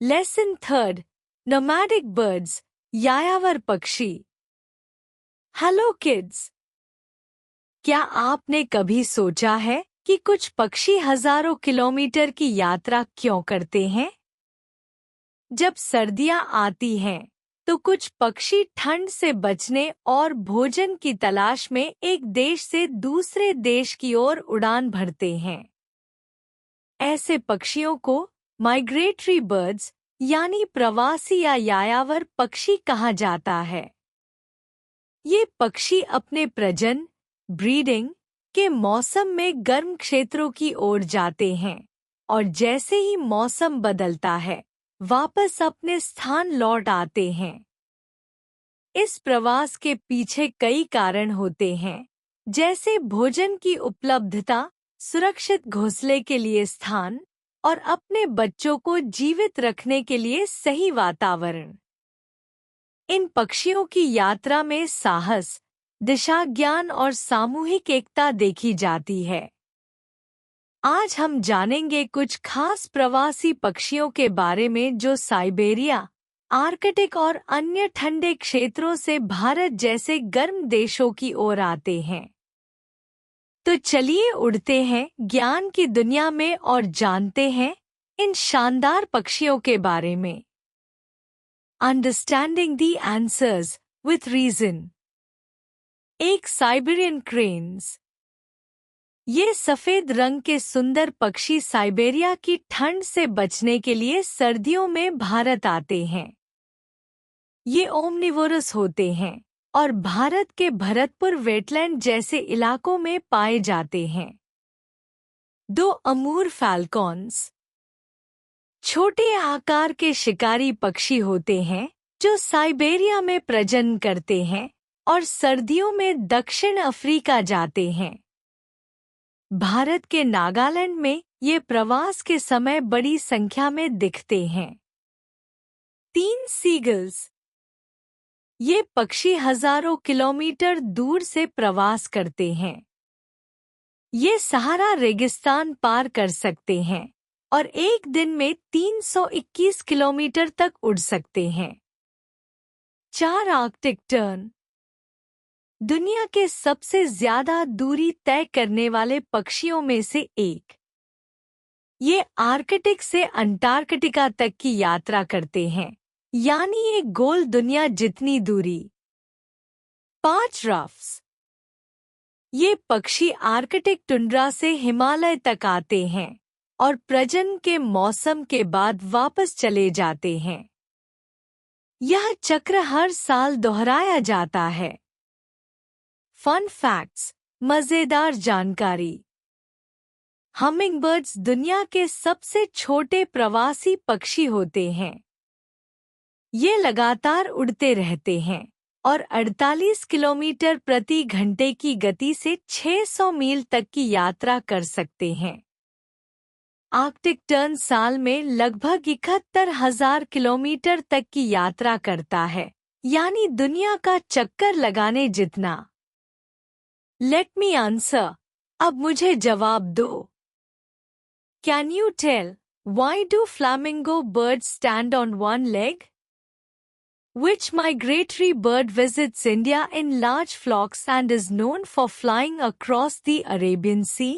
Lesson third, nomadic birds, यायावर पक्षी। Hello kids, क्या आपने कभी सोचा है कि कुछ पक्षी हजारों किलोमीटर की यात्रा क्यों करते हैं? जब सर्दियां आती हैं, तो कुछ पक्षी ठंड से बचने और भोजन की तलाश में एक देश से दूसरे देश की ओर उड़ान भरते हैं। ऐसे पक्षियों को माइग्रेटरी बर्ड्स यानी प्रवासी या यायावर पक्षी कहा जाता है। ये पक्षी अपने प्रजनन, ब्रीडिंग के मौसम में गर्म क्षेत्रों की ओर जाते हैं और जैसे ही मौसम बदलता है, वापस अपने स्थान लौट आते हैं। इस प्रवास के पीछे कई कारण होते हैं, जैसे भोजन की उपलब्धता, सुरक्षित घोंसले के लिए स्थान और अपने बच्चों को जीवित रखने के लिए सही वातावरण। इन पक्षियों की यात्रा में साहस, दिशा ज्ञान और सामूहिक एकता देखी जाती है। आज हम जानेंगे कुछ खास प्रवासी पक्षियों के बारे में जो साइबेरिया, आर्कटिक और अन्य ठंडे क्षेत्रों से भारत जैसे गर्म देशों की ओर आते हैं। तो चलिए उड़ते हैं ज्ञान की दुनिया में और जानते हैं इन शानदार पक्षियों के बारे में। Understanding the answers with reason. एक साइबेरियन क्रेन्स। ये सफेद रंग के सुंदर पक्षी साइबेरिया की ठंड से बचने के लिए सर्दियों में भारत आते हैं। ये ओमनिवोरस होते हैं और भारत के भरतपुर वेटलैंड जैसे इलाकों में पाए जाते हैं। दो अमूर फैल्कॉन्स। छोटे आकार के शिकारी पक्षी होते हैं जो साइबेरिया में प्रजनन करते हैं और सर्दियों में दक्षिण अफ्रीका जाते हैं। भारत के नागालैंड में ये प्रवास के समय बड़ी संख्या में दिखते हैं। 3 सीगल्स। ये पक्षी हजारों किलोमीटर दूर से प्रवास करते हैं। ये सहारा रेगिस्तान पार कर सकते हैं और एक दिन में 321 किलोमीटर तक उड़ सकते हैं। 4 आर्कटिक टर्न। दुनिया के सबसे ज्यादा दूरी तय करने वाले पक्षियों में से एक। ये आर्कटिक से अंटार्कटिका तक की यात्रा करते हैं, यानी एक गोल दुनिया जितनी दूरी। 5 रफ्स। ये पक्षी आर्कटिक टुंड्रा से हिमालय तक आते हैं और प्रजनन के मौसम के बाद वापस चले जाते हैं। यह चक्र हर साल दोहराया जाता है। फन फैक्ट्स, मजेदार जानकारी। हमिंगबर्ड्स दुनिया के सबसे छोटे प्रवासी पक्षी होते हैं। ये लगातार उड़ते रहते हैं और 48 किलोमीटर प्रति घंटे की गति से 600 मील तक की यात्रा कर सकते हैं। आर्कटिक टर्न साल में लगभग 71,000 किलोमीटर तक की यात्रा करता है, यानी दुनिया का चक्कर लगाने जितना। Let me answer. अब मुझे जवाब दो। Can you tell why do flamingo birds stand on one leg? Which migratory bird visits India in large flocks and is known for flying across the Arabian Sea?